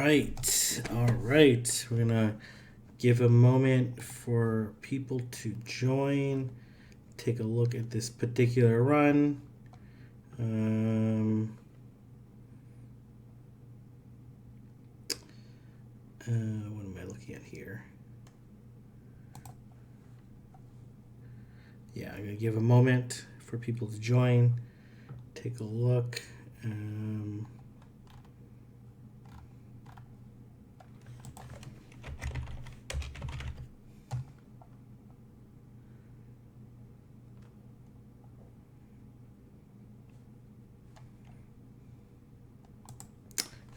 All right. We're gonna give a moment for people to join. Take a look at this particular run. What am I looking at here? Yeah, I'm gonna give a moment for people to join. Take a look.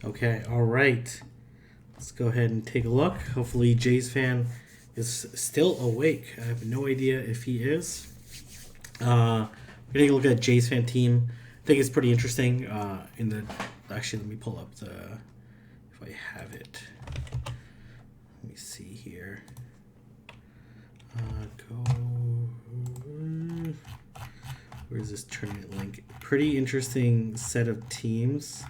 Okay, all right. Let's go ahead and take a look. Hopefully Jay's fan is still awake. I have no idea if he is. We're gonna take a look at Jay's fan team. I think it's pretty interesting. Actually, let me pull up if I have it. Let me see here. Where's this tournament link? Pretty interesting set of teams.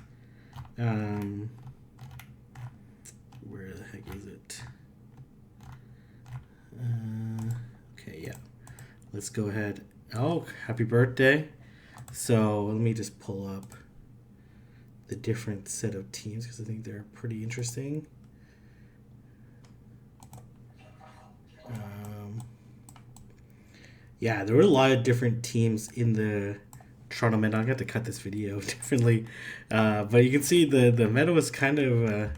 Where the heck is it? Okay, yeah. Let's go ahead. Oh, happy birthday. So let me just pull up the different set of teams because I think they're pretty interesting. Yeah, there were a lot of different teams in the tournament. I'm gonna have to cut this video differently, but you can see the meta was kind of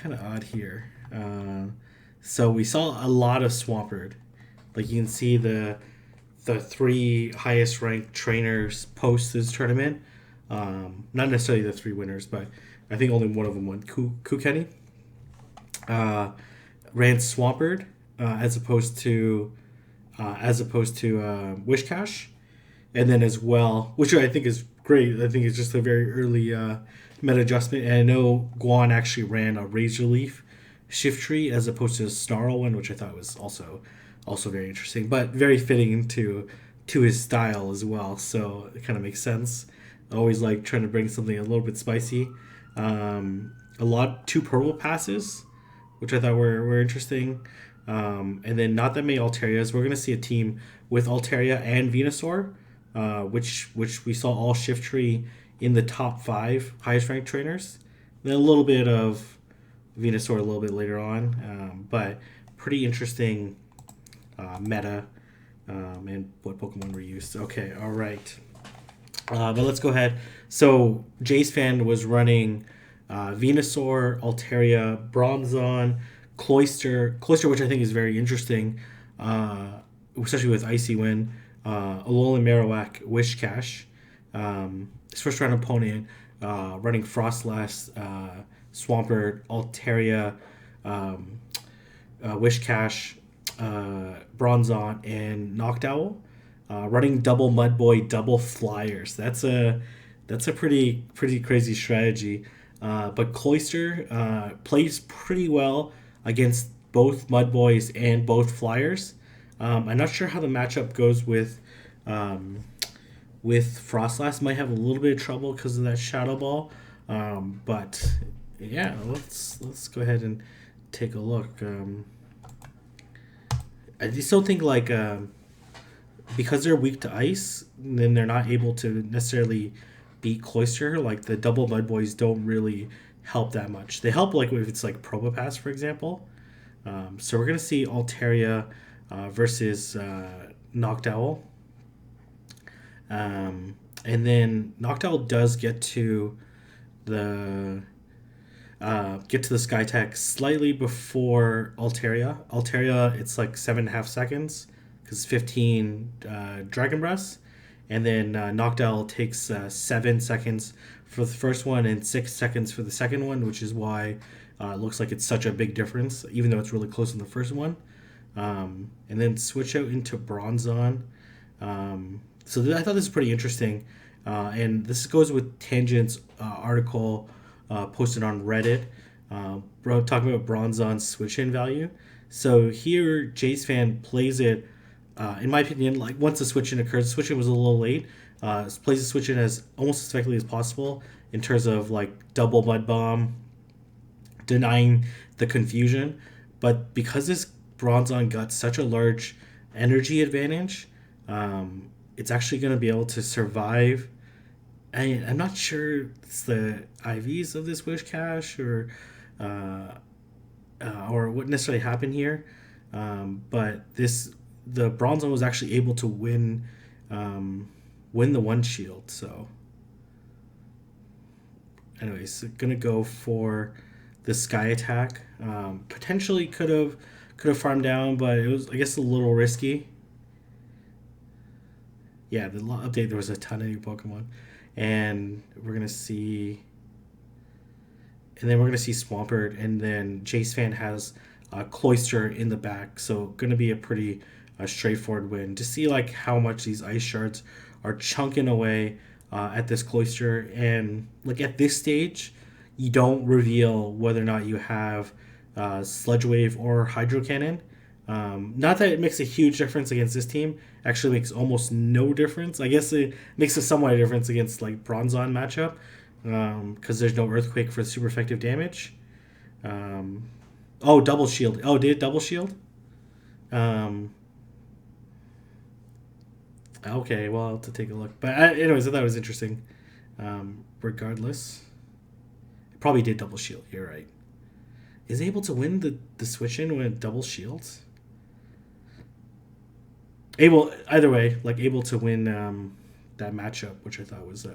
odd here. So we saw a lot of Swampert. Like you can see the three highest ranked trainers post this tournament. Not necessarily the three winners, but I think only one of them won. Kukeni ran Swampert as opposed to Wishcash, and then as well, which I think is great. I think it's just a very early meta adjustment. And I know Guan actually ran a Razor Leaf Shift Tree as opposed to a Snarl one, which I thought was also very interesting, but very fitting into his style as well. So it kind of makes sense. I always like trying to bring something a little bit spicy. Two purple passes, which I thought were interesting. And then not that many Alterias. We're going to see a team with Altaria and Venusaur, which we saw all Shift Tree in the top 5 highest ranked trainers. And then a little bit of Venusaur a little bit later on, but pretty interesting meta and what Pokemon were used. Okay, all right. But let's go ahead. So Jay's fan was running Venusaur, Altaria, Bronzong, Cloyster, which I think is very interesting, especially with Icy Wind, Alolan Marowak, Wishcash. His first round opponent running Frostlass, Swampert, Altaria, Wishcash, Bronzong, and Noctowl. Running double Mudboy, double Flyers. That's a pretty crazy strategy. But Cloyster plays pretty well against both Mudboys and both Flyers. I'm not sure how the matchup goes with Frostlass. Might have a little bit of trouble because of that Shadow Ball. But yeah, let's go ahead and take a look. I just still think because they're weak to ice, then they're not able to necessarily beat Cloyster. Like the double Mudboys don't really help that much. They help if it's like Probopass, for example. So we're gonna see Altaria versus Noctowl. And then Noctowl does get to the Skytech slightly before Altaria. Altaria, it's like 7.5 seconds because 15 Dragon Breaths. And then Noctowl takes 7 seconds for the first one and 6 seconds for the second one, which is why it looks like it's such a big difference, even though it's really close in the first one. And then switch out into Bronzong. So I thought this was pretty interesting. And this goes with Tangent's article posted on Reddit, talking about Bronzong's switch-in value. So here, Jay's fan plays it, in my opinion, once the switch-in occurs. The switch-in was a little late. Plays the switch-in as almost as effectively as possible in terms of double Mud Bomb, denying the confusion. But because this Bronzong got such a large energy advantage, it's actually going to be able to survive. I'm not sure it's the IVs of this Wish Cache or what necessarily happened here, but the Bronzong was actually able to win the one shield. So, anyways, gonna go for the Sky Attack. Potentially could have farmed down, but it was, I guess, a little risky. Yeah, the update, there was a ton of new Pokemon, and we're gonna see, and then we're gonna see Swampert, and then JaysFan has Cloyster in the back, so gonna be a pretty straightforward win. To see like how much these ice shards are chunking away at this Cloyster, and like at this stage, you don't reveal whether or not you have Sludge Wave or Hydro Cannon. Not that it makes a huge difference against this team. Actually, makes almost no difference. I guess it makes a somewhat difference against like Bronzong matchup because there's no Earthquake for super effective damage. Oh, double shield. Oh, did it double shield? Okay, well, I'll have to take a look. But anyways, I thought it was interesting. Regardless, it probably did double shield. You're right. Is it able to win the switch in when it double shields? Able, either way, like able to win that matchup, which I thought was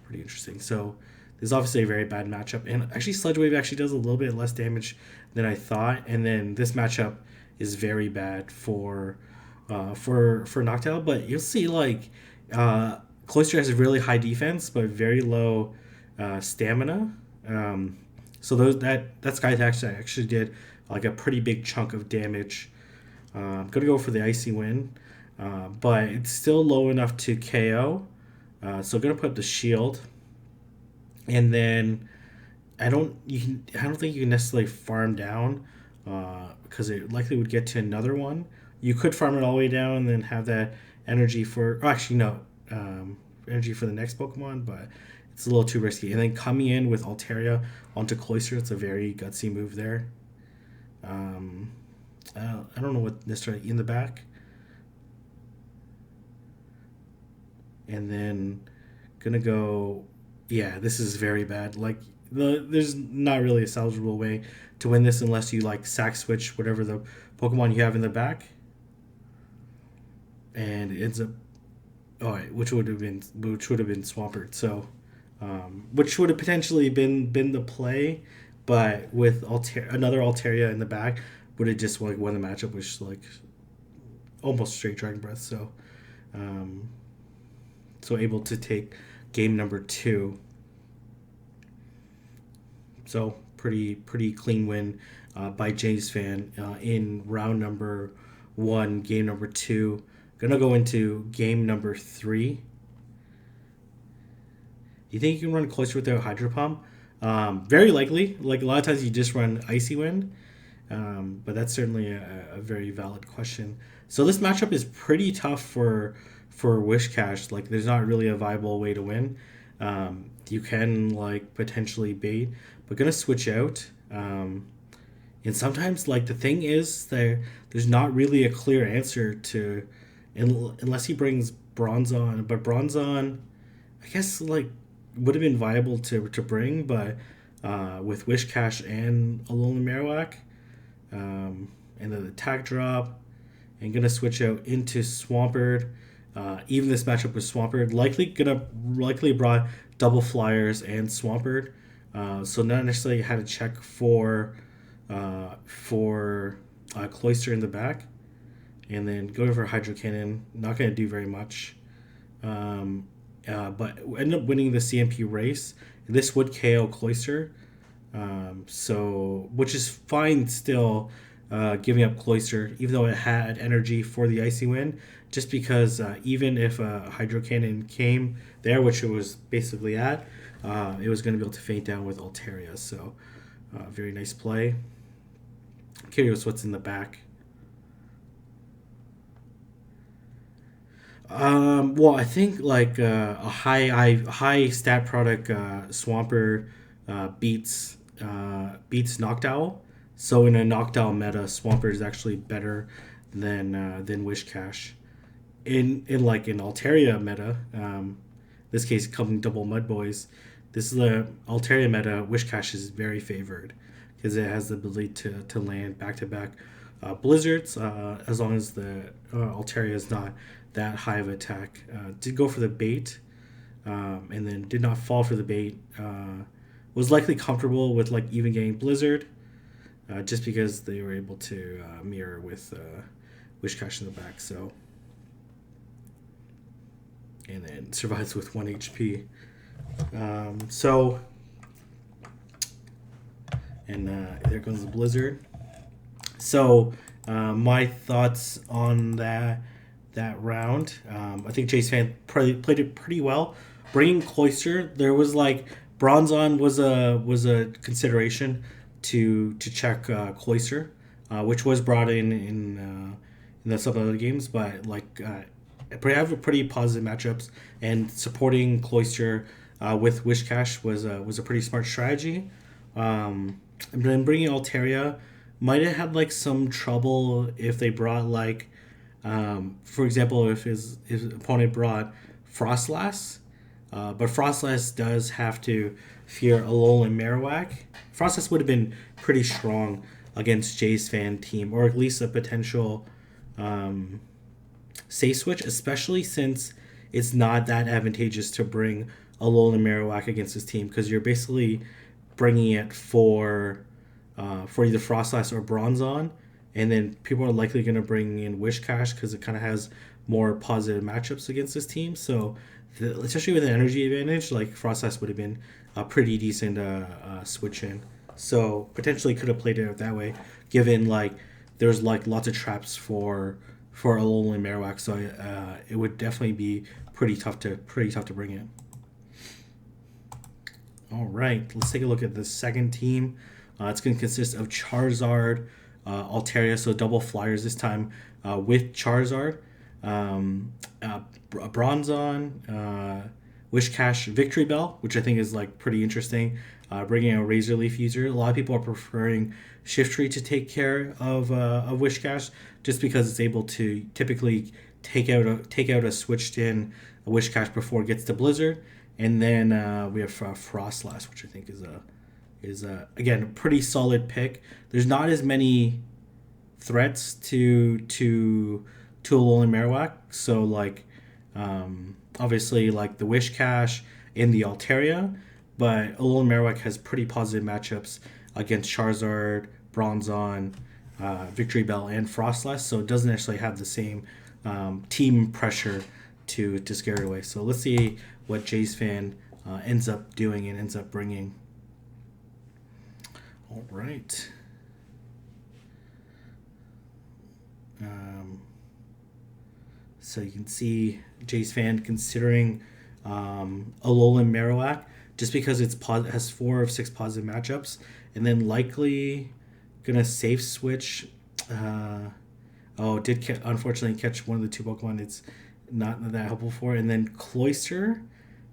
pretty interesting. So this is obviously a very bad matchup, and actually Sludge Wave actually does a little bit less damage than I thought. And then this matchup is very bad for Noctowl, but you'll see like Cloyster has a really high defense but very low stamina. So that Sky Attack actually did like a pretty big chunk of damage. I'm gonna go for the Icy Wind, but it's still low enough to KO. So I'm gonna put up the shield, and then I don't think you can necessarily farm down because it likely would get to another one. You could farm it all the way down and then have that energy for. Oh, actually, no, energy for the next Pokemon, but it's a little too risky. And then coming in with Altaria onto Cloyster, it's a very gutsy move there. I don't know what necessarily in the back. And then gonna go. Yeah, this is very bad. Like there's not really a salvageable way to win this unless you like sack switch whatever the Pokemon you have in the back. And it ends up, which would have been Swampert. So, which would have potentially been the play, but with another Altaria in the back, would have just like won the matchup, which like almost straight Dragon Breath. So, so able to take game number 2. So pretty clean win by JaysFan in round number 1, game number 2. Gonna go into game number 3. You think you can run Cloyster without Hydro Pump? Very likely. Like a lot of times you just run Icy Wind, but that's certainly a very valid question. So this matchup is pretty tough for Wish Cache. Like there's not really a viable way to win. You can like potentially bait, but gonna switch out. And sometimes like the thing is there's not really a clear answer to. Unless he brings Bronzong, but Bronzong, I guess like would have been viable to bring, but with Wish Cache and Alolan Marowak, and the attack drop, and gonna switch out into Swampert. Even this matchup with Swampert likely brought double flyers and Swampert, so not necessarily had to check for Cloyster in the back. And then going for Hydro Cannon, not going to do very much. But end up winning the CMP race. This would KO Cloyster. So, which is fine still, giving up Cloyster, even though it had energy for the Icy Wind. Just because even if a Hydro Cannon came there, which it was basically at, it was going to be able to faint down with Altaria. So, very nice play. Curious what's in the back. Well, I think like a high stat product Swampert beats beats Noctowl. So in a Noctowl meta, Swampert is actually better than Wishcash. In like in Altaria meta, this case coming double Mud Boys, this is the Altaria meta. Wishcash is very favored because it has the ability to land back to back blizzards as long as the Altaria is not that high of attack. Did go for the bait, and then did not fall for the bait. Was likely comfortable with like even getting blizzard, just because they were able to mirror with Wishcash in the back. So. And then survives with 1 HP. There goes the blizzard. So my thoughts on that round. I think JaysFan played it pretty well. Bringing Cloyster, there was like Bronzon was a consideration to check Cloyster, which was brought in some other games, but like. Have pretty positive matchups, and supporting Cloyster with Wishcash was a pretty smart strategy. And then bringing Altaria might have had like some trouble if they brought like, for example, if his opponent brought Frostlass, but Frostlass does have to fear Alolan Marowak. Frostlass would have been pretty strong against JaysFan team, or at least a potential. Safe switch, especially since it's not that advantageous to bring Alolan Marowak against his team, because you're basically bringing it for either Frostlass or Bronzon, and then people are likely going to bring in Wishcash because it kind of has more positive matchups against his team. So, especially with an energy advantage, like Frostlass would have been a pretty decent switch in. So potentially could have played it that way, given like there's like lots of traps for Alolan Marowak, so it would definitely be pretty tough to bring in. All right, let's take a look at the second team. It's going to consist of Charizard, Altaria, so double flyers this time with Charizard, Bronzon, Wishcash, Victory Bell, which I think is like pretty interesting. Bringing a Razor Leaf user. A lot of people are preferring Shiftry to take care of Wishcash, just because it's able to typically take out a switched in Wishcash before it gets to Blizzard, and then we have Frostlass, which I think is again a pretty solid pick. There's not as many threats to Alolan Marowak, so like obviously like the Wishcash and the Altaria, but Alolan Marowak has pretty positive matchups against Charizard, Bronzon, Victory Bell, and Frostlass, so it doesn't actually have the same team pressure to scare it away. So let's see what JaysFan ends up doing and ends up bringing. All right. So you can see JaysFan considering Alolan Marowak, just because it has 4 of 6 positive matchups, and then likely gonna safe switch. Unfortunately catch one of the 2 Pokemon it's not that helpful for, and then Cloyster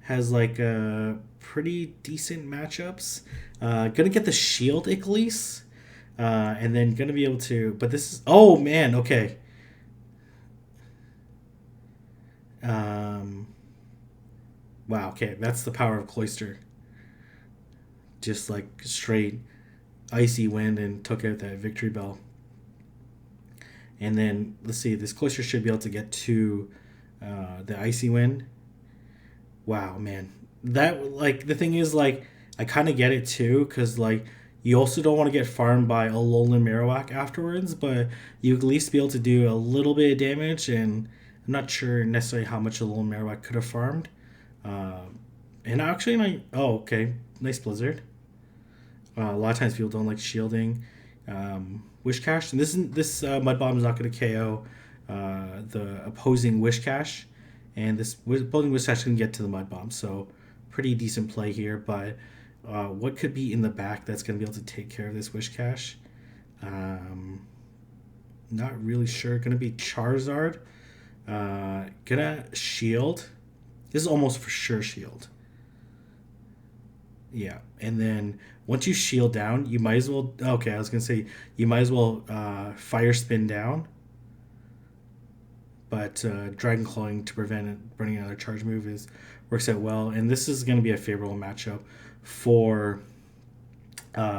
has like pretty decent matchups. Gonna get the Shield Ichlease, and then gonna be able to. But this is okay. Wow, okay, that's the power of Cloyster. Just like straight Icy Wind and took out that Victory Bell. And then let's see, this Cloyster should be able to get to the Icy Wind. Wow, man, that like the thing is like I kind of get it too, because like you also don't want to get farmed by Alolan Marowak afterwards, but you at least be able to do a little bit of damage, and I'm not sure necessarily how much Alolan Marowak could have farmed. And actually, okay, nice Blizzard. A lot of times people don't like shielding Wishcash, and this Mud Bomb is not going to KO the opposing Wishcash, and this opposing Wishcash can get to the Mud Bomb, so pretty decent play here. But what could be in the back that's going to be able to take care of this Wishcash? Not really sure. Going to be Charizard. Gonna shield. This is almost for sure shield. Yeah, and then once you shield down, you might as well. Okay, I was gonna say you might as well fire spin down, but dragon clawing to prevent it burning another charge move is works out well. And this is gonna be a favorable matchup for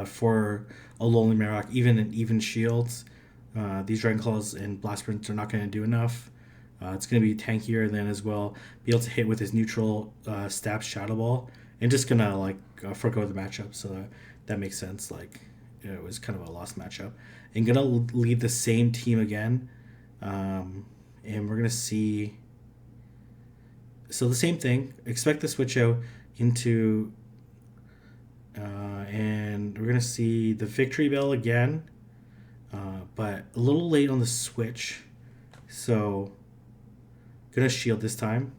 for a lonely Marowak, even in even shields. These dragon claws and blast sprints are not gonna do enough. It's going to be tankier than as well. Be able to hit with his neutral stab Shadow Ball and just gonna like forego the matchup. So that makes sense. Like it was kind of a lost matchup. And gonna lead the same team again, and we're gonna see. So the same thing. Expect the switch out into, and we're gonna see the victory bell again, but a little late on the switch. So gonna shield this time,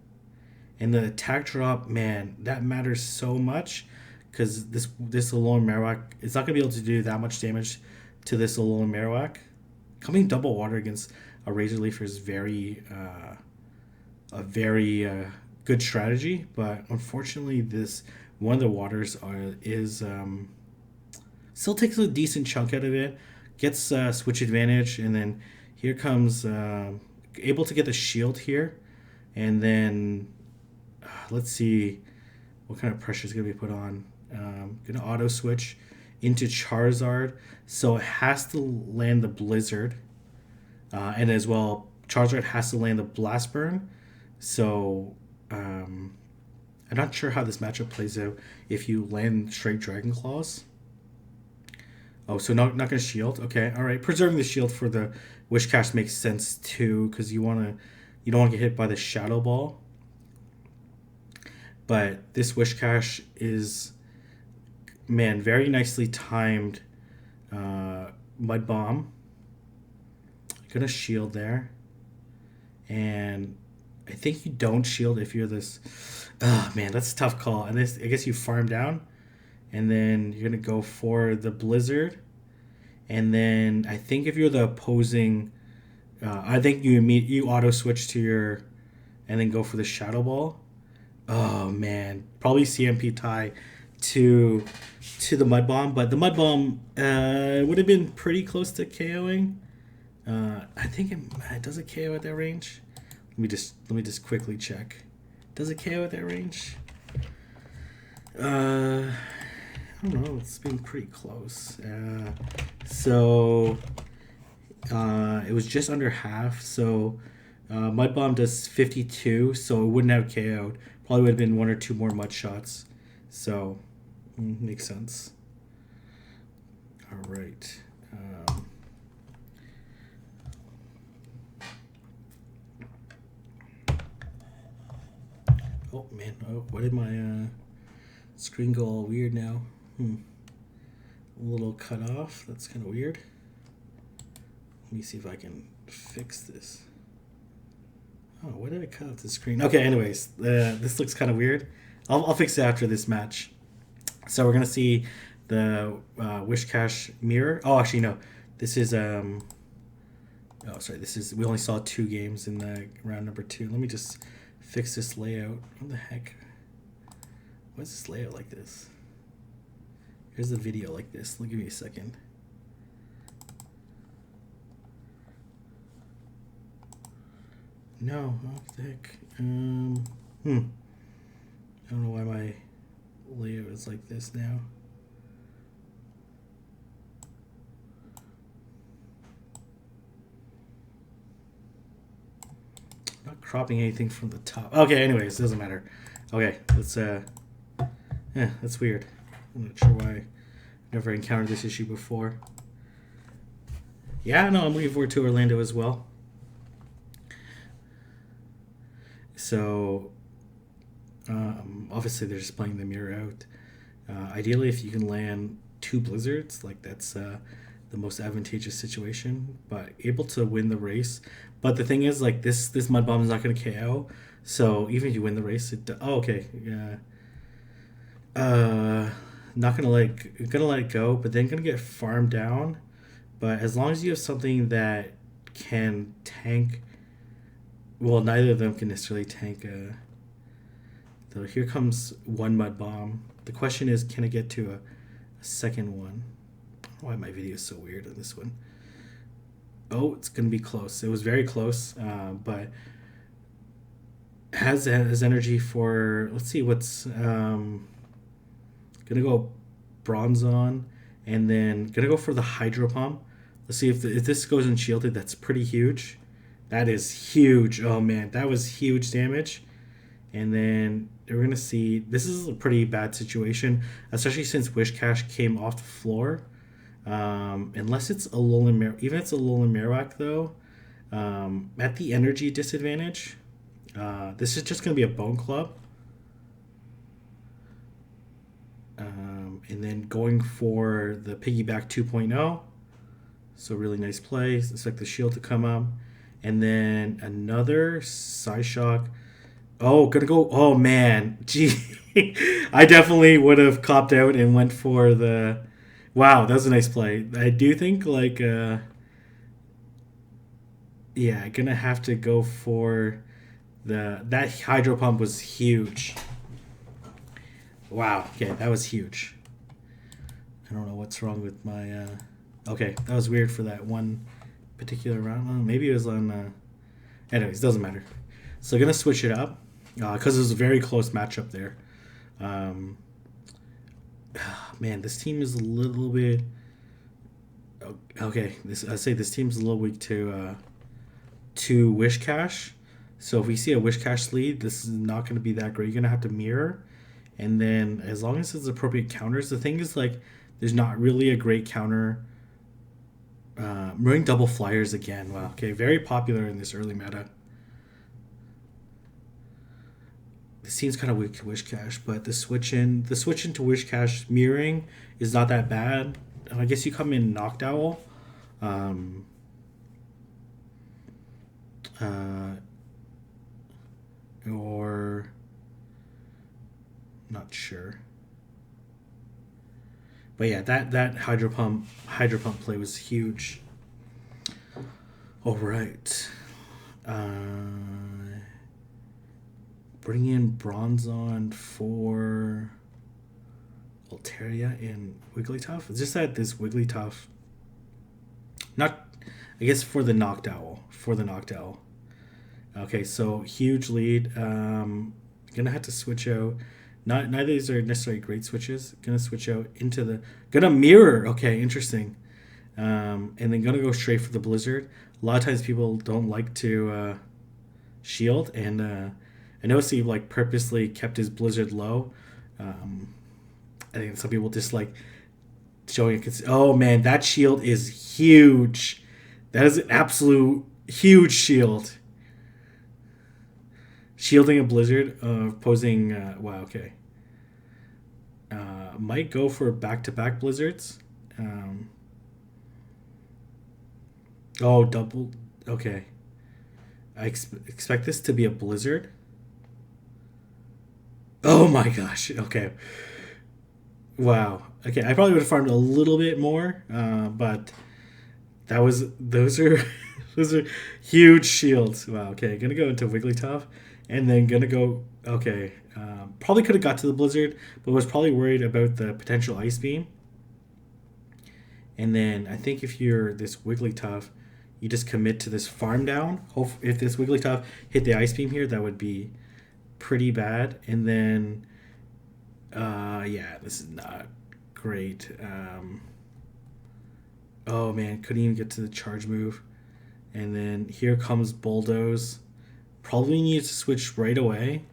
and the attack drop, man, that matters so much because this alone Marowak is not gonna be able to do that much damage to this alone Marowak. Coming double water against a Razor Leaf is a very good strategy, but unfortunately this one of the waters is still takes a decent chunk out of it, gets switch advantage, and then here comes able to get the shield here. And then let's see what kind of pressure is going to be put on. Going to auto switch into Charizard. So it has to land the Blizzard. And as well, Charizard has to land the Blast Burn. So I'm not sure how this matchup plays out if you land straight Dragon Claws. Oh, so not going to shield. Okay, all right. Preserving the shield for the Wish Cash makes sense too, because you don't want to get hit by the Shadow Ball. But this Wish Cash is, man, very nicely timed. Mud Bomb. Gonna shield there, and I think you don't shield if you're this. Oh man, that's a tough call. And this, I guess you farm down, and then you're gonna go for the Blizzard, and then I think if you're the opposing, I think you auto switch to your, and then go for the Shadow Ball. Oh man, probably CMP tie to the Mud Bomb, but the Mud Bomb would have been pretty close to KOing. I think it does it KO at that range. Let me just quickly check. Does it KO at that range? I don't know. It's been pretty close. So it was just under half. So Mud Bomb does 52, so it wouldn't have KO'd. Probably would have been one or two more mud shots. So makes sense. All right. Oh man! Oh, why did my screen go all weird now? A little cut off. That's kind of weird. Let me see if I can fix this. Oh, why did I cut off the screen? Okay, anyways, this looks kind of weird. I'll fix it after this match. So we're gonna see the Wish Cash mirror. Oh, actually no, this is oh sorry, this is, we only saw 2 games in the round number 2. Let me just fix this layout. What the heck? Why is this layout like this? Here's the video like this. Give me a second. No, what the heck? I don't know why my layout is like this now. Not cropping anything from the top. Okay, anyways, doesn't matter. Okay, let's yeah, that's weird. I'm not sure why I've never encountered this issue before. Yeah, no, I'm looking forward to Orlando as well. So obviously they're just playing the mirror out. Ideally, if you can land 2 blizzards, like that's the most advantageous situation, but able to win the race. But the thing is, like this Mud Bomb is not going to KO, so even if you win the race, okay, yeah. Not gonna let it go, but then gonna get farmed down. But as long as you have something that can tank, well, neither of them can necessarily tank. So here comes one Mud Bomb. The question is, can I get to a second one? I don't know why my video is so weird on this one. Oh, it's going to be close. It was very close, but has energy for, let's see, what's going to go Bronzon, and then going to go for the Hydro Pump. Let's see if this goes in shielded. That's pretty huge. That is huge. Oh man, that was huge damage. And then we're going to see, this is a pretty bad situation, especially since Wishcash came off the floor. Unless it's a Alolan Marowak, even if it's a Alolan Marowak though, at the energy disadvantage, this is just going to be a Bone Club. And then going for the Piggyback 2.0. So really nice play. Expect the shield to come up. And then another Psyshock. Oh, gonna go. Oh, man. Gee. I definitely would have copped out and went for the... Wow, that was a nice play. I do think, like... yeah, gonna have to go for the... That Hydro Pump was huge. Wow. Okay, that was huge. I don't know what's wrong with my... Okay, that was weird for that one particular round. Maybe it was on... Anyways, doesn't matter. So going to switch it up because it was a very close matchup there. Man, this team is a little bit... Okay, I say this team's a little weak to Wishcash. So if we see a Wishcash lead, this is not going to be that great. You're going to have to mirror. And then as long as it's appropriate counters, the thing is, like, there's not really a great counter. Running double flyers again. Wow. Okay, very popular in this early meta. This seems kind of weak to Wishcash, but the switch into Wishcash mirroring is not that bad. I guess you come in Knocked Owl. Or not sure. But yeah, that Hydro Pump play was huge. All right. Bring in Bronzon for Altaria and Wigglytuff. It's just that this Wigglytuff, not, I guess for the Knocked Owl. Okay, so huge lead. Gonna have to switch out. Neither of these are necessarily great switches. Gonna switch out into the... Gonna mirror. Okay, interesting. And then gonna go straight for the Blizzard. A lot of times people don't like to shield. And I noticed he like purposely kept his Blizzard low. I think some people just like showing it. Oh man, that shield is huge. That is an absolute huge shield. Shielding a Blizzard, posing... wow, okay. Might go for back-to-back Blizzards. Oh, double... Okay. I expect this to be a Blizzard. Oh my gosh, okay. Wow. Okay, I probably would have farmed a little bit more, but those are those are huge shields. Wow, okay. Gonna go into Wigglytuff. And then gonna go, okay, probably could have got to the Blizzard, but was probably worried about the potential Ice Beam. And then I think if you're this Wigglytuff, you just commit to this farm down. If this Wigglytuff hit the Ice Beam here, that would be pretty bad. And then, yeah, this is not great. Oh man, couldn't even get to the charge move. And then here comes Bulldoze. Probably needs to switch right away.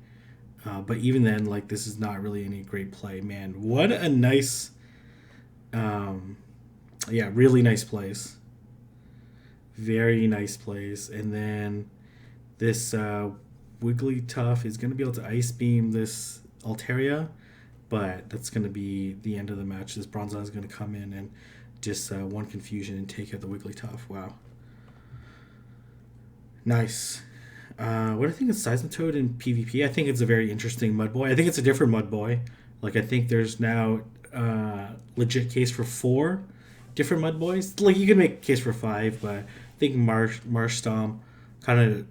But even then, like, this is not really any great play. Man, what a nice... yeah, really nice plays. Very nice plays. And then this Wigglytuff is going to be able to Ice Beam this Altaria. But that's going to be the end of the match. This Bronzon is going to come in and just one confusion and take out the Wigglytuff. Wow. Nice. What do I think of Seismitoad in PvP? I think it's a very interesting Mudboy. I think it's a different Mudboy. Like, I think there's now legit case for 4 different Mudboys. Like, you can make a case for 5, but I think Marshtomp kind of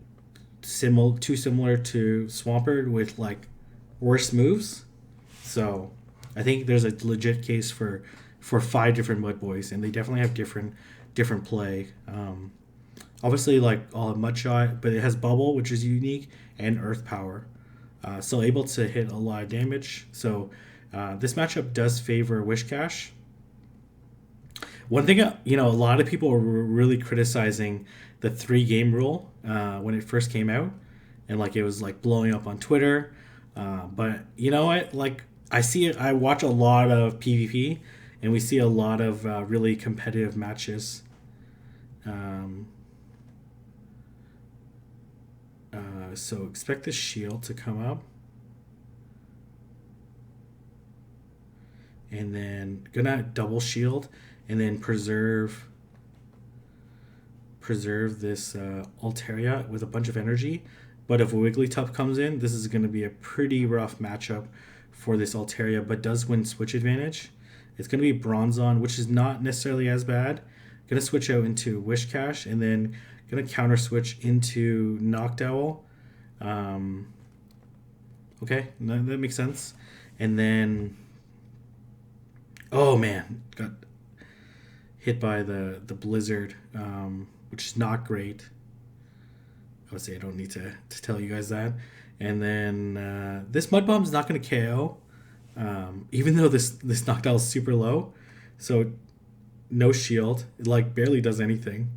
too similar to Swampert with, like, worse moves. So, I think there's a legit case for 5 different Mud Boys, and they definitely have different play. Obviously, like all have Mud Shot, but it has Bubble, which is unique, and Earth Power. So able to hit a lot of damage. So this matchup does favor Wishcash. One thing, a lot of people were really criticizing the 3-game rule when it first came out, and like it was like blowing up on Twitter. But you know what? Like I see it. I watch a lot of PvP, and we see a lot of really competitive matches. So expect the shield to come up. And then gonna double shield and then preserve this Altaria with a bunch of energy. But if Wigglytuff comes in, this is going to be a pretty rough matchup for this Altaria, but does win switch advantage. It's going to be Bronzong, which is not necessarily as bad. Going to switch out into Wishcash and then going to counter switch into Noctowl. Okay, that makes sense. And then, oh man, got hit by the blizzard, which is not great. I would say I don't need to tell you guys that. And then this Mud Bomb's not going to KO, even though this Noctowl is super low. So no shield, it like barely does anything.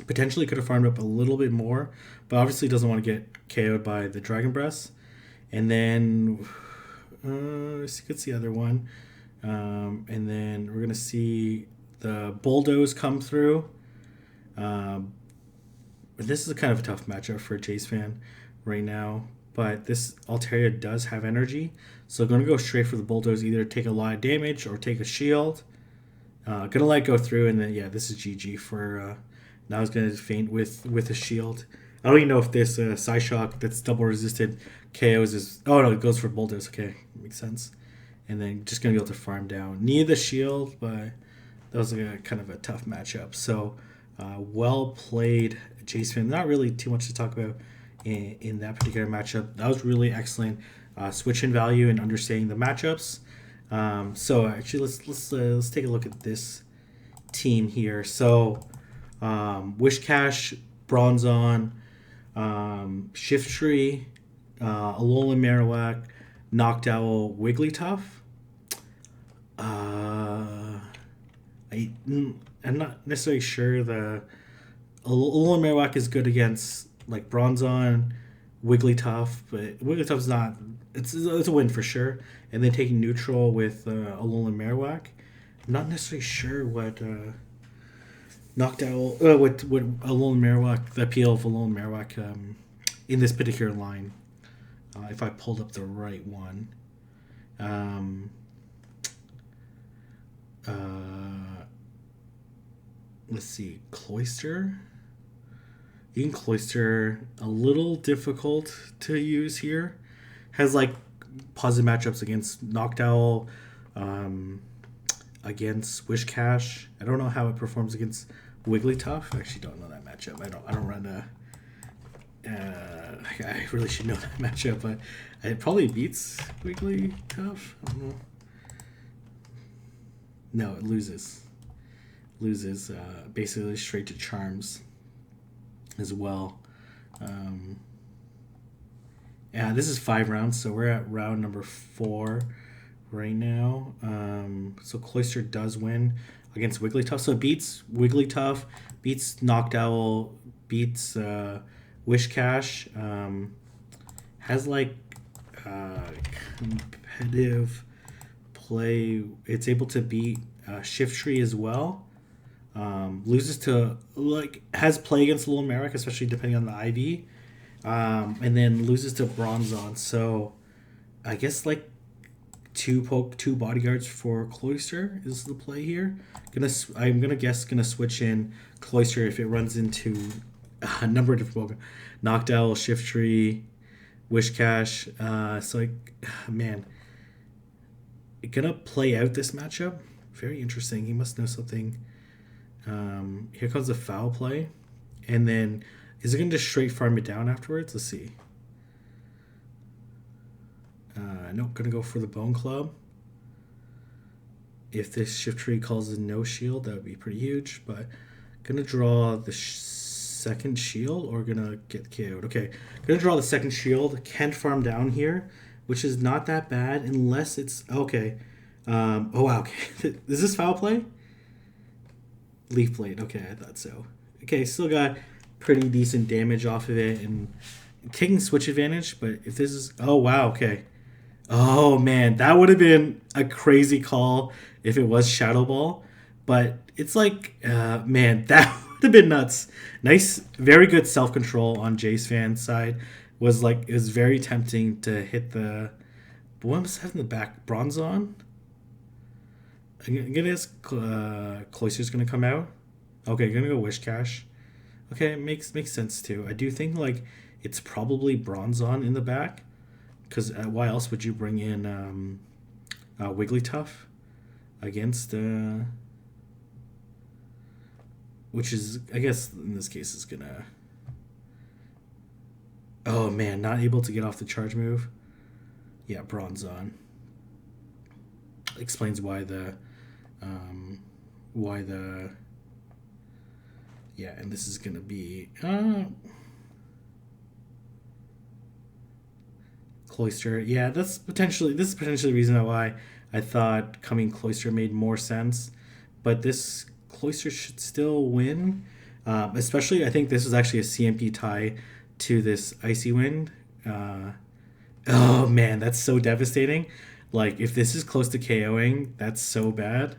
Potentially could have farmed up a little bit more, but obviously doesn't want to get KO'd by the Dragon Breath. And then let's see the other one. And then we're going to see the Bulldoze come through. This is kind of a tough matchup for JaysFan right now, but this Altaria does have energy, so I'm going to go straight for the Bulldoze, either take a lot of damage or take a shield. Gonna let it go through, and then this is GG for now. I was gonna faint with a shield. I don't even know if this Psyshock that's double resisted KOs is. Oh no, it goes for Bulldoze. Okay, makes sense. And then just gonna be able to farm down. Need the shield, but that was kind of a tough matchup. So well played, JaysFan. Not really too much to talk about in that particular matchup. That was really excellent. Switch in value and understanding the matchups. So actually, let's take a look at this team here. So Wishcash, Bronzong, Shiftry, Alolan Marowak, Noctowl, Wigglytuff. I'm not necessarily sure the Alolan Marowak is good against like Bronzong, Wigglytuff, but Wigglytuff's not. It's a win for sure. And then taking neutral with Alolan Marowak. I'm not necessarily sure what Noctowl, what Alolan Marowak, the appeal of Alolan Marowak in this particular line. If I pulled up the right one. Let's see, Cloyster. Even Cloyster, a little difficult to use here. Has like positive matchups against Noctowl, against Wishcash. I don't know how it performs against Wigglytuff. I actually don't know that matchup. I don't run a. I really should know that matchup, but it probably beats Wigglytuff. I don't know. No, it loses. Loses basically straight to Charms as well. Yeah, this is 5 rounds, so we're at round number 4 right now. So Cloyster does win against Wigglytuff. So it beats Wigglytuff, beats Noctowl, beats Wishcash. Has like competitive play. It's able to beat Shiftry as well. Loses to has play against Alolan Marowak, especially depending on the IV. And then loses to Bronzong. So I guess like two bodyguards for Cloyster is the play here. I'm gonna guess switch in Cloyster if it runs into a number of different Pokemon. Noctowl, Shiftry, Wishcash. So like, man, gonna play out this matchup. Very interesting. He must know something. Here comes the foul play, and then is it going to just straight farm it down afterwards? Let's see. Nope, gonna go for the Bone Club. If this shift tree calls a no shield, that would be pretty huge. But gonna draw the second shield or gonna get KO'd. Okay, gonna draw the second shield. Can't farm down here, which is not that bad unless it's okay. Oh wow, okay. Is this foul play? Leaf Blade. Okay, I thought so. Okay, still got pretty decent damage off of it and taking switch advantage. But if this is, oh wow, okay. Oh man, that would have been a crazy call if it was Shadow Ball. But it's like, man, that would have been nuts. Nice, very good self control on Jay's fan side. Was like, it was very tempting to hit the. What was that in the back? Bronzon? I'm gonna guess Cloister's gonna come out. Okay, gonna go Wish Cash. Okay, it makes sense too. I do think like it's probably Bronzon in the back, because why else would you bring in Wigglytuff against which is, I guess in this case is gonna. Oh man, not able to get off the charge move. Yeah, Bronzon explains why the yeah, and this is gonna be Cloister. Yeah, this is potentially the reason why I thought coming Cloister made more sense, but this Cloister should still win. Especially, I think this is actually a CMP tie to this Icy Wind. Oh man, that's so devastating. Like if this is close to KOing, that's so bad.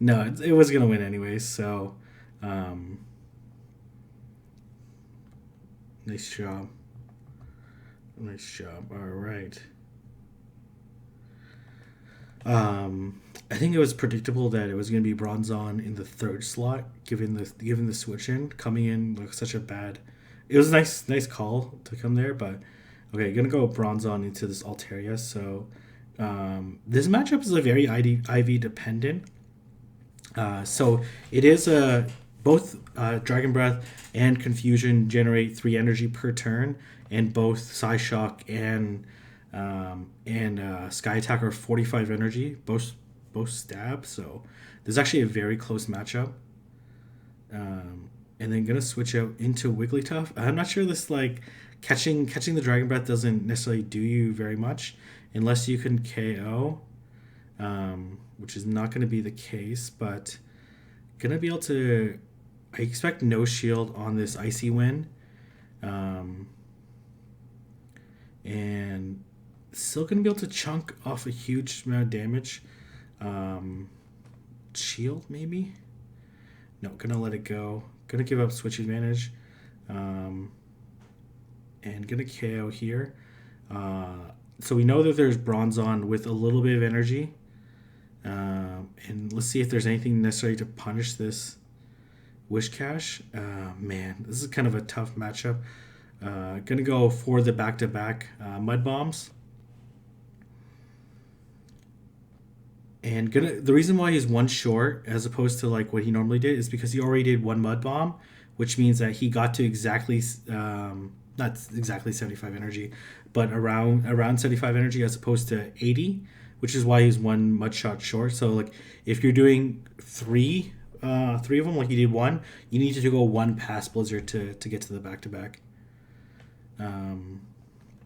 No, it was gonna win anyways. So, um, nice job, nice job. All right. I think it was predictable that it was going to be Bronzon in the third slot, given the switch in coming in like such a bad. It was a nice call to come there, but okay, gonna go Bronzon into this Altaria. So this matchup is a very IV dependent. So it is both Dragon Breath and Confusion generate 3 energy per turn, and both Psyshock and Sky Attack are 45 energy, both stab. So this is actually a very close matchup. And then gonna switch out into Wigglytuff. I'm not sure this like catching the Dragon Breath doesn't necessarily do you very much unless you can KO, which is not going to be the case. But gonna be able to. I expect no shield on this Icy Wind, and still gonna be able to chunk off a huge amount of damage. Shield maybe. No, gonna let it go. Gonna give up switch advantage. And gonna KO here. So we know that there's Bronzon with a little bit of energy. And let's see if there's anything necessary to punish this Wish Cash. Man, this is kind of a tough matchup. Gonna go for the back-to-back Mud Bombs. And the reason why he's one short as opposed to like what he normally did is because he already did 1 Mud Bomb, which means that he got to exactly not exactly 75 energy, but around 75 energy as opposed to 80, which is why he's 1 Mud Shot short. So like if you're doing three of them like you did 1, you need to go 1 past Blizzard to get to the back-to-back.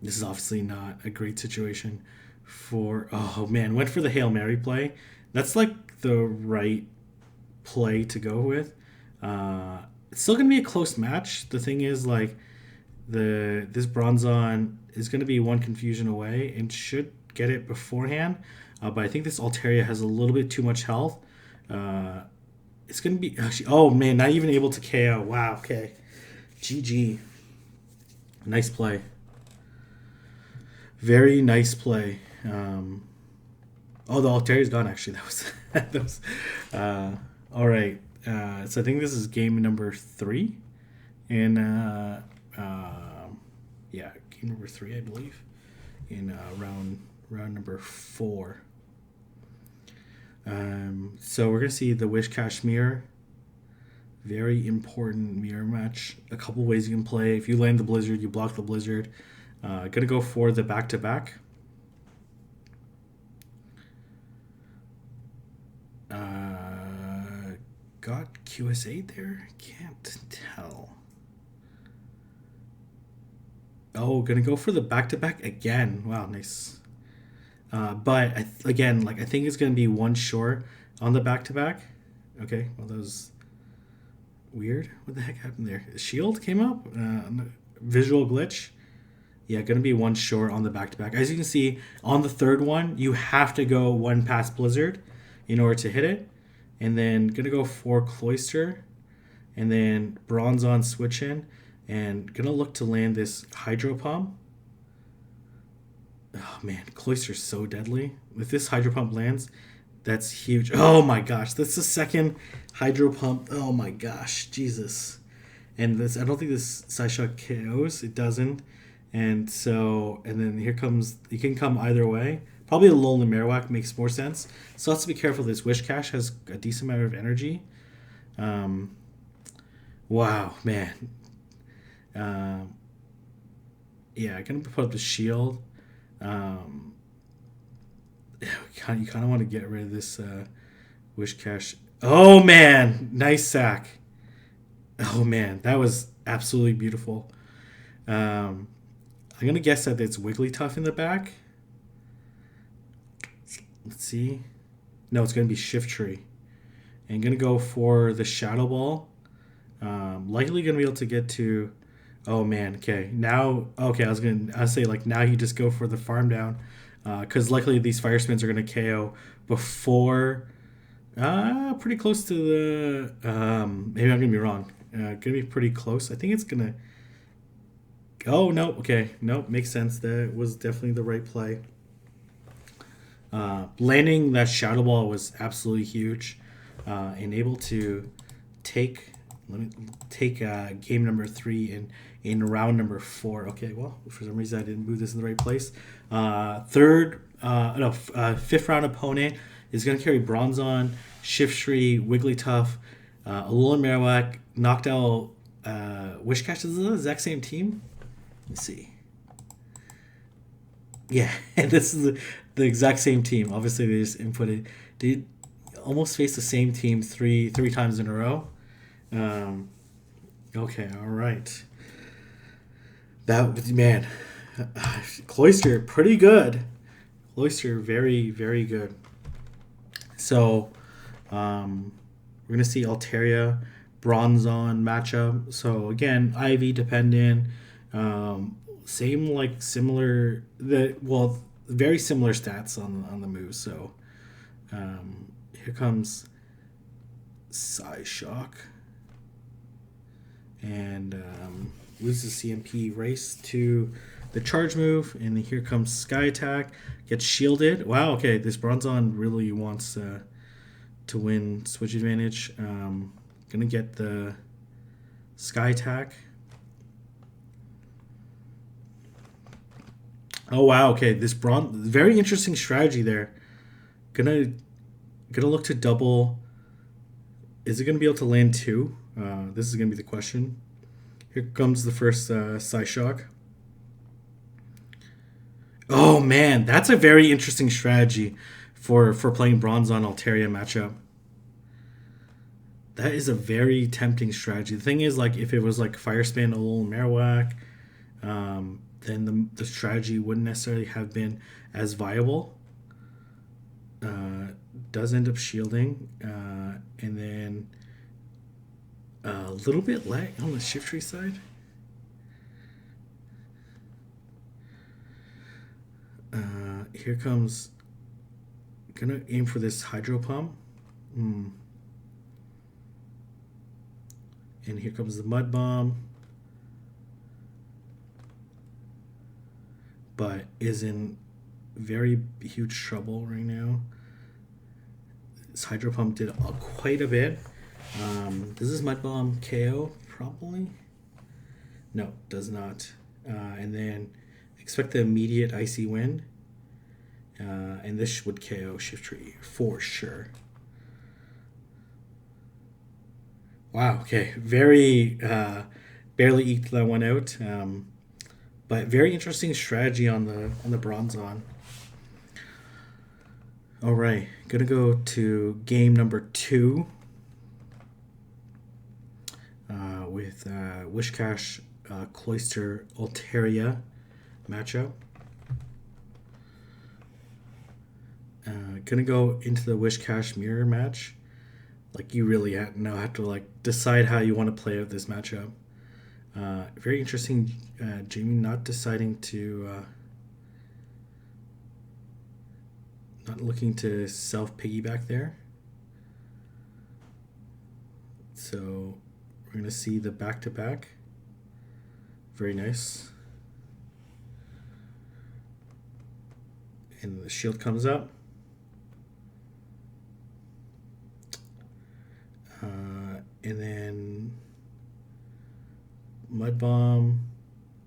This is obviously not a great situation for. Oh man, went for the Hail Mary play. That's like the right play to go with. It's still gonna be a close match. The thing is like this Bronzon is gonna be 1 confusion away and should get it beforehand. But I think this Altaria has a little bit too much health. It's gonna be actually. Oh man, not even able to KO. Wow. Okay. GG. Nice play. Very nice play. Oh, the Altaria's gone. Actually, that was. All right. So I think this is game number 3, and yeah, game number 3, I believe, in round number 4. So we're gonna see the Wish Cash Mirror. Very important mirror match. A couple ways you can play. If you land the Blizzard, you block the Blizzard. Gonna go for the back-to-back. got QSA there? Can't tell. Oh, gonna go for the back-to-back again. Wow, nice. But again, like I think it's gonna be one short on the back-to-back. Okay, well that was weird. What the heck happened there? Shield came up. Visual glitch. Yeah, gonna be one short on the back-to-back. As you can see, on the third one, you have to go one past Blizzard in order to hit it. And then gonna go for Cloister. And then Bronze on switch in. And gonna look to land this Hydro Pump. Oh man, Cloister's so deadly. If this Hydro Pump lands, that's huge. Oh my gosh, that's the second Hydro Pump. Oh my gosh, Jesus. And this, I don't think this Psyshock KOs. It doesn't. And so, and then here comes, you can come either way. Probably a Alolan Marowak makes more sense. So let's be careful. This Wish Cache has a decent amount of energy. Wow, man. Yeah, I'm going to put up the shield. You kind of want to get rid of this Wish Cache. Oh, man. Nice sack. Oh, man. That was absolutely beautiful. I'm going to guess that it's Wigglytuff in the back. Let's see. No, it's going to be Shiftry. And I'm going to go for the Shadow Ball. Likely going to be able to get to... Oh, man. Okay. Now... Okay, I'll say, like, now you just go for the farm down. Because likely these Fire Spins are going to KO before... pretty close to the... maybe I'm going to be wrong. Going to be pretty close. I think it's going to... Oh, no. Okay. Nope. Makes sense. That was definitely the right play. Landing that Shadow Ball was absolutely huge. And able to take... Let me take game number 3 in round number 4. Okay, well, for some reason I didn't move this in the right place. Fifth round opponent is going to carry Bronzong, Shiftry, Wigglytuff, Alolan Marowak, knocked out Wish Cache. Is the exact same team? Let's see. Yeah, and this is the exact same team. Obviously, they just inputted. They almost faced the same team three times in a row. Okay, all right. That, man, Cloister, pretty good. Cloister, very, very good. So, we're going to see Altaria, Bronzong matchup. So, again, IV dependent. Very similar stats on the move. So, here comes Psyshock. And loses CMP, race to the charge move, and here comes Sky Attack, gets shielded. Wow, okay, this Bronzong really wants to win switch advantage. Gonna get the Sky Attack. Oh wow, okay, this very interesting strategy there. Gonna look to double. Is it gonna be able to land 2? This is going to be the question. Here comes the first Psyshock. Oh, man. That's a very interesting strategy for playing Bronzong Altaria matchup. That is a very tempting strategy. The thing is, like, if it was like Fire Spin, Alolan Marowak, then the strategy wouldn't necessarily have been as viable. Does end up shielding. And then... a little bit lag on the Shiftry side. Here comes... Gonna aim for this Hydro Pump. And here comes the Mud Bomb. But is in very huge trouble right now. This Hydro Pump did quite a bit. Does this Mud Bomb KO? Probably. No, does not. And then expect the immediate Icy Wind. And this would KO Shiftry for sure. Wow, okay. Very barely eked that one out. But very interesting strategy on the Bronzong. All right, gonna go to game number 2. with Wishcash Cloister Altaria matchup. Gonna go into the Wishcash mirror match. Like, you really have to like decide how you want to play out this matchup. Very interesting. Jamie not deciding to not looking to self piggyback there. So we're gonna see the back to back. Very nice. And the shield comes up. And then Mud Bomb.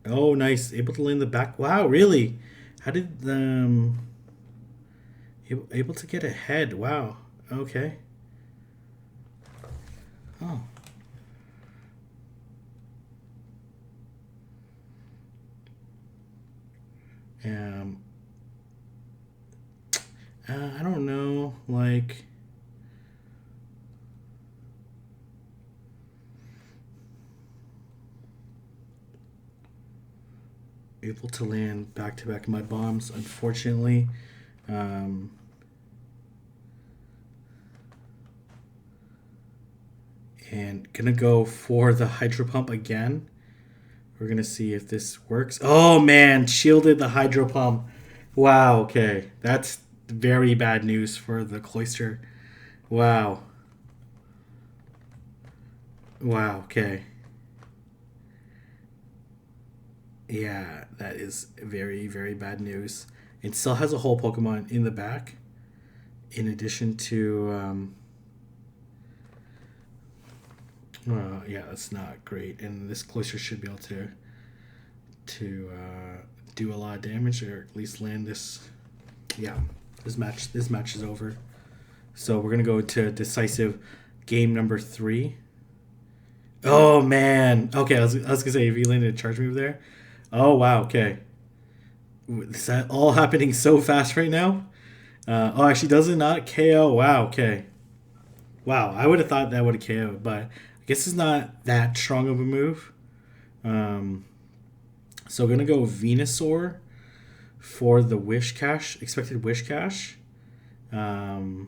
Oh, nice. Able to land the back. Wow, really? How did able to get ahead? Wow. Okay. Oh. I don't know. Like, able to land back-to-back mud bombs, unfortunately. And gonna go for the hydro pump again. We're gonna see if this works. Oh man, shielded the hydro pump. Wow, okay. That's very bad news for the Cloister. Wow. Wow, okay. Yeah, that is very, very bad news. It still has a whole Pokemon in the back. In addition to... yeah, that's not great. And this Cloister should be able to do a lot of damage, or at least land this. Yeah, this match is over. So we're gonna go to decisive game number 3. Oh man. Okay, I was gonna say, if you landed a charge move there. Oh wow. Okay. Is that all happening so fast right now? Oh, actually, does it not KO? Wow. Okay. Wow, I would have thought that would have KO'd, but I guess it's not that strong of a move. So we're gonna go Venusaur for the Wishcash, expected Wishcash. And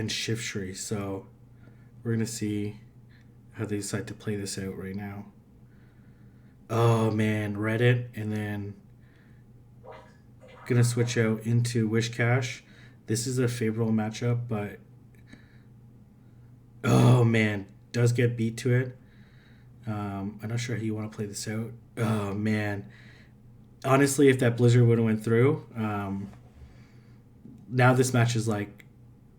Shiftry. So we're gonna see how they decide to play this out right now. Oh man, Reddit, and then gonna switch out into Wishcash. This is a favorable matchup, but oh man, does get beat to it. I'm not sure how you want to play this out. Oh man, honestly, if that Blizzard would have went through, now this match is like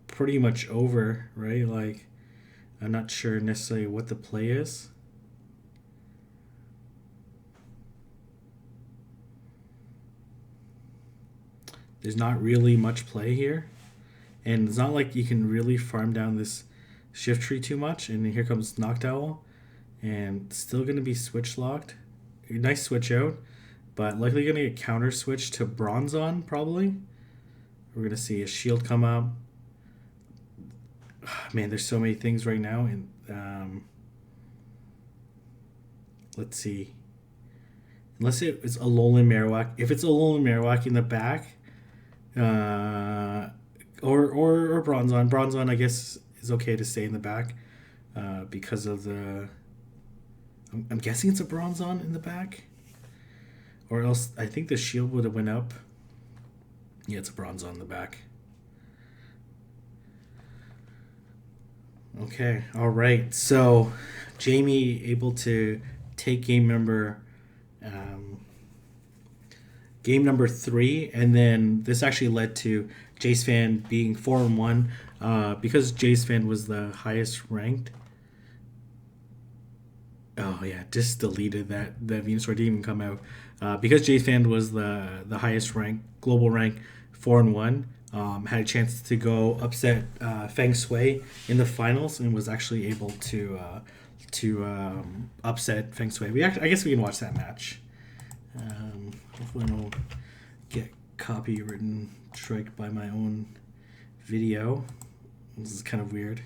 pretty much over, right? Like, I'm not sure necessarily what the play is. There's not really much play here, and it's not like you can really farm down this shift tree too much. And here comes Noctowl, and still going to be switch locked. Nice switch out, but likely going to get counter switch to Bronzong probably. We're going to see a shield come up. Man, there's so many things right now, and let's see. Unless it's Alolan Marowak. If it's Alolan Marowak in the back, or Bronzong. Bronzong, I guess, is okay to stay in the back because of the... I'm guessing it's a Bronzong in the back. Or else, I think the shield would have went up. Yeah, it's a Bronzong in the back. Okay, all right. So, Jamie able to take game number 3, and then this actually led to JaysFan being 4-1 because JaysFan was the highest ranked. Oh yeah, just deleted that Venusaur didn't even come out because JaysFan was the highest rank, global rank, 4-1. Had a chance to go upset Feng Shui in the finals and was actually able to upset Feng Shui. I guess we can watch that match. Hopefully I don't get copywritten strike by my own video. This is kind of weird.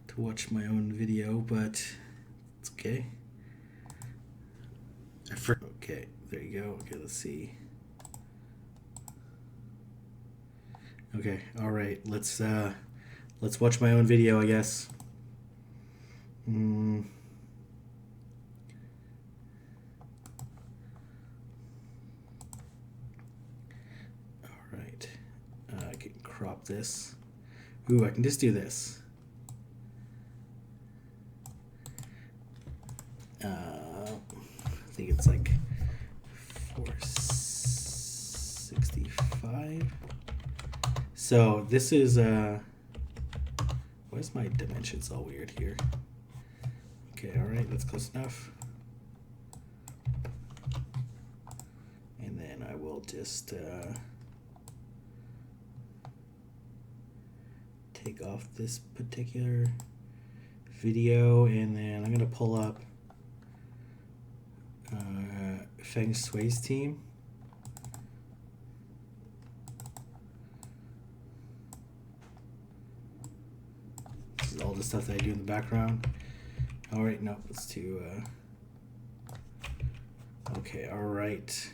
to watch my own video, but it's okay. Okay, there you go. Okay, let's see. Okay, all right. Let's watch my own video, I guess. All right. I can crop this. Ooh, I can just do this. I think it's like 465. So this is why is my dimensions all weird here? Okay, all right, that's close enough. And then I will just take off this particular video, and then I'm gonna pull up Feng Shui's team. This is all the stuff that I do in the background. All right, no, let's do. Okay, all right.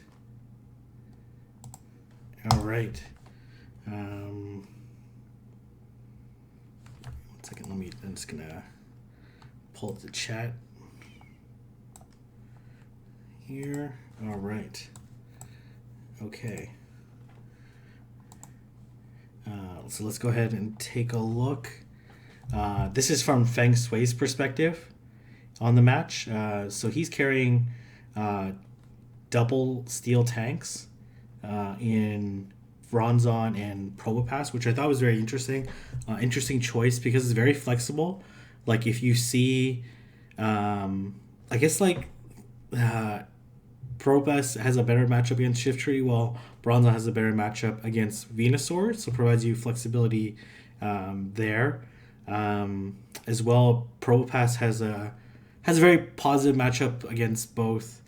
All right. 1 second. I'm just gonna pull up the chat here. All right. Okay. So let's go ahead and take a look. This is from Feng Shui's perspective on the match. So he's carrying double steel tanks in Bronzon and Probopass, which I thought was very interesting. Interesting choice because it's very flexible. Like if you see, I guess like Probopass has a better matchup against Shiftry, while Bronzon has a better matchup against Venusaur, so provides you flexibility there. As well, Probopass has a very positive matchup against both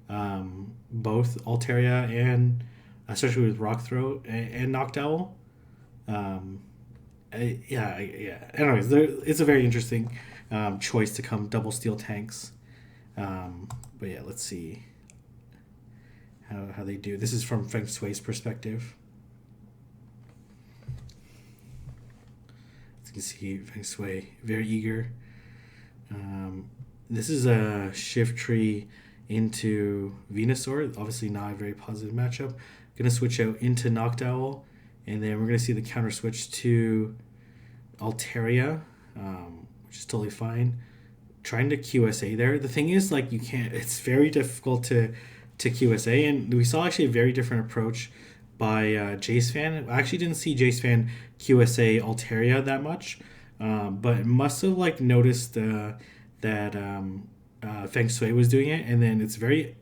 Altaria and especially with Rock Throat and Noctowl. Yeah. Anyways, it's a very interesting choice to come double steel tanks. But yeah, let's see how they do. This is from Feng Shui's perspective. As you can see, Feng Shui very eager. This is a Shiftry into Venusaur. Obviously not a very positive matchup. Gonna switch out into Noctowl, and then we're gonna see the counter switch to Altaria, which is totally fine. Trying to QSA there. The thing is, like, you can't. It's very difficult to QSA, and we saw actually a very different approach by JaysFan. I actually didn't see JaysFan QSA Altaria that much, but must have like noticed that Feng Shui was doing it, and then it's very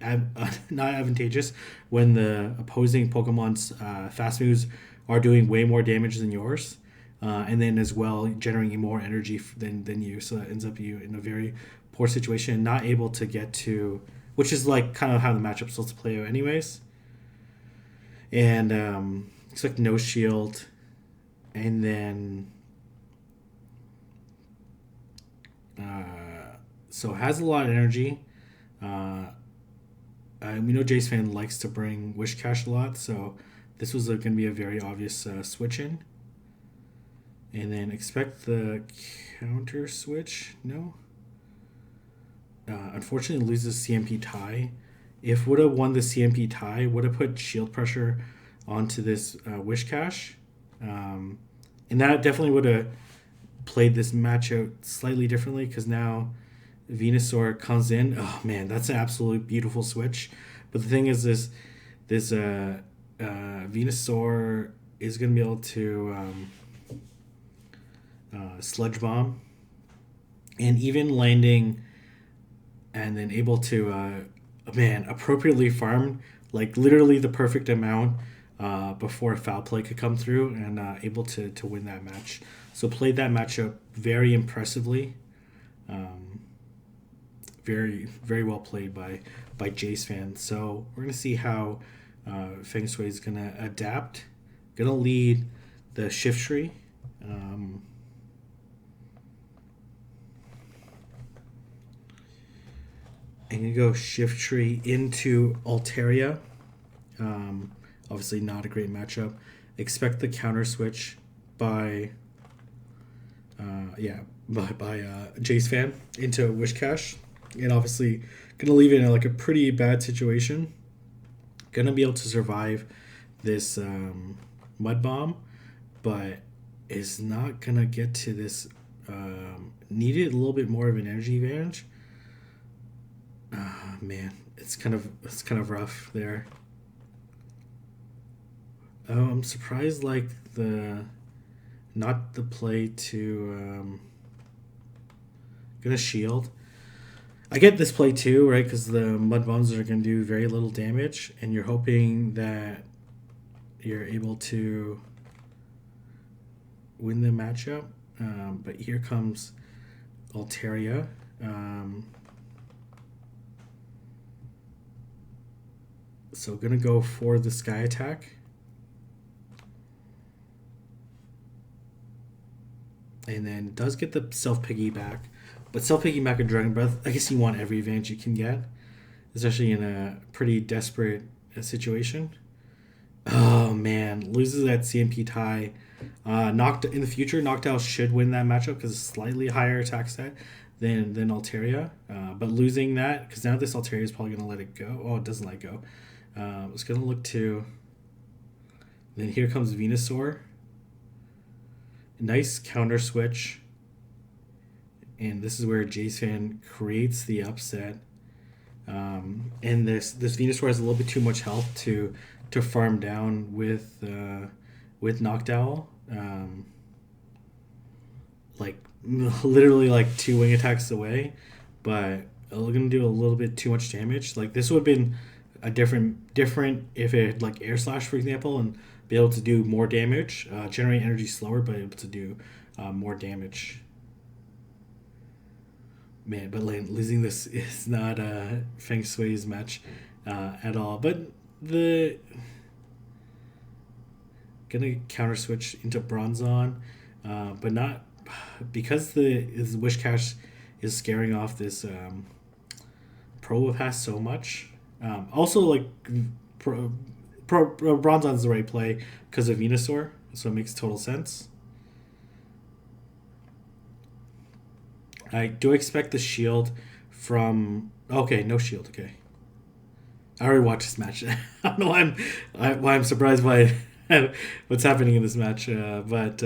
not advantageous when the opposing Pokemon's fast moves are doing way more damage than yours, and then as well generating more energy than you, so that ends up you in a very poor situation, not able to get to, which is like kind of how the matchup's supposed to play out anyways. And it's like no shield, and then so has a lot of energy. We know JaysFan likes to bring Wishcash a lot, so this was going to be a very obvious switch in. And then expect the counter switch. No. Unfortunately, loses CMP tie. If would have won the CMP tie, would have put shield pressure onto this Wishcash. And that definitely would have played this match out slightly differently, because now Venusaur comes in. Oh man, that's an absolute beautiful switch. But the thing is, this Venusaur is going to be able to Sludge Bomb, and even landing, and then able to appropriately farm, like literally the perfect amount before a foul play could come through, and able to win that match. So played that matchup very impressively. Very, very well played by JaysFan. So we're going to see how Feng Shui is going to adapt. Going to lead the Shiftry. And you go shift tree into Altaria. Obviously not a great matchup. Expect the counter switch by JaysFan into Wishcash. And obviously gonna leave it in like a pretty bad situation. Gonna be able to survive this mud bomb, but is not gonna get to this. Needed a little bit more of an energy advantage. Man, it's kind of rough there. Oh, I'm surprised like not the play to gonna shield. I get this play too, right? Because the mud bombs are gonna do very little damage, and you're hoping that you're able to win the matchup. But here comes Altaria. So gonna go for the sky attack. And then does get the self piggy back. But self piggy back and Dragon Breath, I guess you want every advantage you can get. Especially in a pretty desperate situation. Oh man, loses that CMP tie. Knocked in the future, Noctowl should win that matchup because it's slightly higher attack stat than Altaria. But losing that, because now this Altaria is probably gonna let it go. Oh, it doesn't let go. It's gonna look to. Then here comes Venusaur. Nice counter switch. And this is where JaysFan creates the upset. And this Venusaur has a little bit too much health to farm down with Noctowl. Like literally like 2 wing attacks away, but we're gonna do a little bit too much damage. Like this would have been a different if it had like Air Slash, for example, and be able to do more damage, generate energy slower, but able to do more damage. Man, but like, losing this is not Feng Shui's match at all. But gonna counter switch into Bronzong, but not because his Wishcash is scaring off this Probopass so much. Also, like Bronzong's the right play because of Venusaur, so it makes total sense. I do expect the shield from. Okay, no shield. Okay, I already watched this match. I don't know why I'm surprised by what's happening in this match, but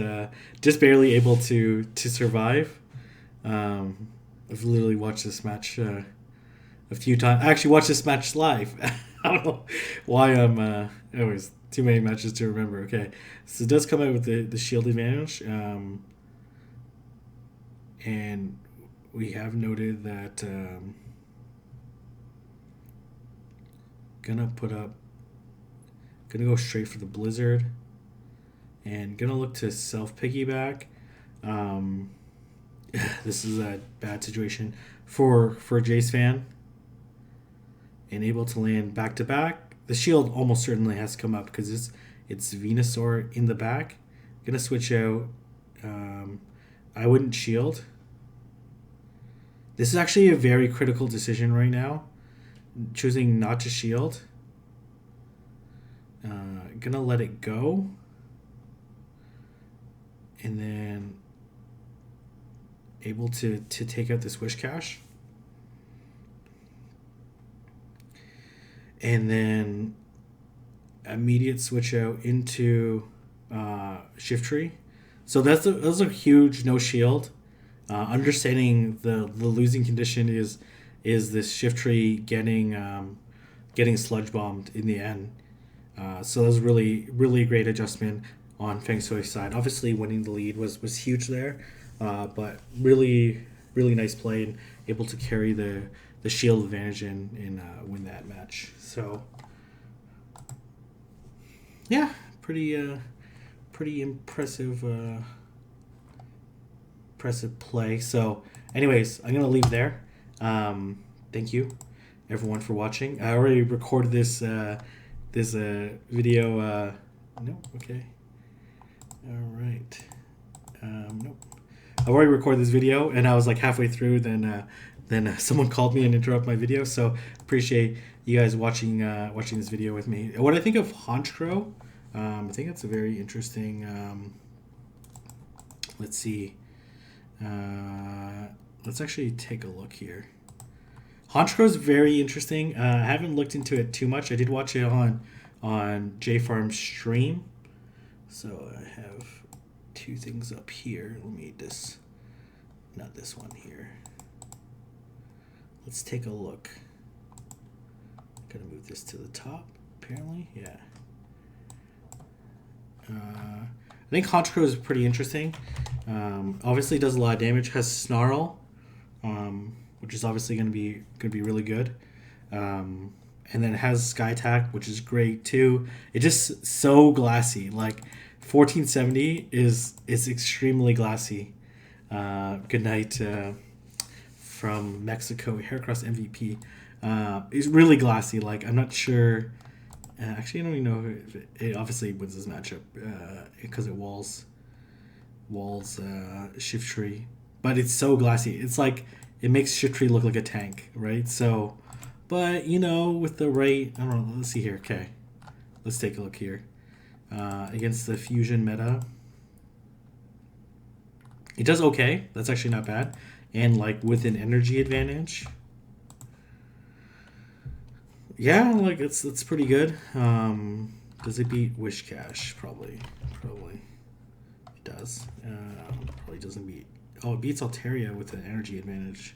just barely able to survive. I've literally watched this match a few times. I actually watched this match live. I don't know why I'm. Anyways, too many matches to remember. Okay, so it does come out with the shield advantage, and we have noted that gonna go straight for the Blizzard, and gonna look to self piggyback. This is a bad situation for JaysFan. And able to land back to back. The shield almost certainly has to come up because it's Venusaur in the back. Gonna switch out. I wouldn't shield. This is actually a very critical decision right now. Choosing not to shield. Gonna let it go. And then able to take out this Wishcash. And then immediate switch out into Shift Tree. So that's a huge no shield. Understanding the losing condition is this Shift Tree getting sludge bombed in the end. So that was really great adjustment on Feng Shui's side. Obviously, winning the lead was huge there, but really nice play and able to carry the shield advantage and win that match. So yeah, pretty impressive play. So anyways, I'm gonna leave there. Thank you everyone for watching. I already recorded this video. No, okay, all right. Nope. I've already recorded this video and I was like halfway through, then then someone called me and interrupted my video. So appreciate you guys watching this video with me. What I think of Honchkrow, I think that's a very interesting. Let's see. Let's actually take a look here. Honchkrow is very interesting. I haven't looked into it too much. I did watch it on JFarm's stream. So I have two things up here. Let me not this one here. Let's take a look. Gotta move this to the top, apparently. Yeah. I think Honchkrow is pretty interesting. Obviously does a lot of damage. Has Snarl, which is obviously gonna be really good. And then it has Sky Attack, which is great too. It's just so glassy. Like 1470 is extremely glassy. Good night from Mexico, Haircross MVP. It's really glassy. Like I'm not sure. Actually, I don't even know if it obviously wins this matchup because it walls Shiftry, but it's so glassy. It's like it makes Shiftry look like a tank, right? So, but you know, with the right, I don't know. Let's see here. Okay, let's take a look here. Against the fusion meta, it does okay. That's actually not bad, and like with an energy advantage. Yeah, like it's pretty good. Does it beat Wishcash? Probably it does. Probably doesn't beat. Oh, it beats Altaria with an energy advantage.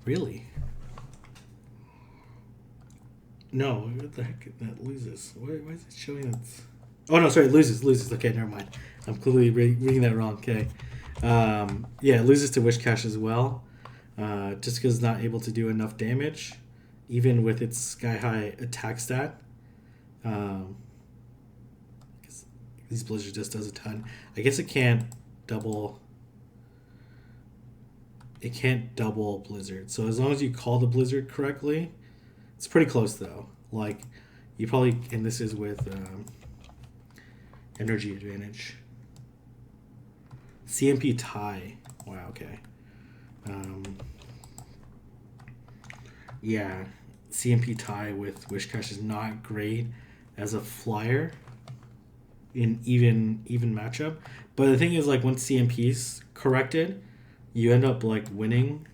Really? No, what the heck? That loses. Why is it showing that? Oh no, sorry, it loses. Okay, never mind. I'm clearly reading that wrong. Okay. Yeah, it loses to Wishcash as well. Just because it's not able to do enough damage. Even with its sky-high attack stat. These Blizzard just does a ton. I guess it can't double... It can't double Blizzard. So as long as you call the Blizzard correctly, it's pretty close though. Like, you probably... And this is with energy advantage. CMP tie. Wow, okay. Yeah, CMP tie with Wishcash is not great as a flyer in even matchup. But the thing is, like, once CMP's corrected, you end up like winning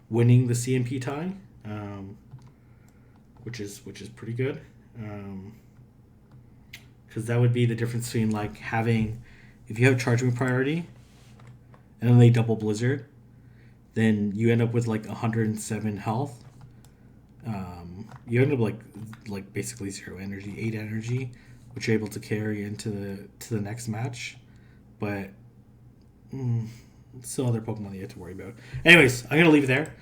the CMP tie, which is pretty good. Because that would be the difference between like having, if you have charge move priority, and then they double Blizzard, then you end up with like 107 health. You end up like basically 0 energy, 8 energy, which you're able to carry into the next match. But still other Pokemon you have to worry about. Anyways, I'm gonna leave it there.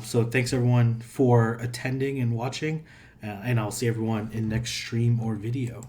So thanks everyone for attending and watching, and I'll see everyone in next stream or video.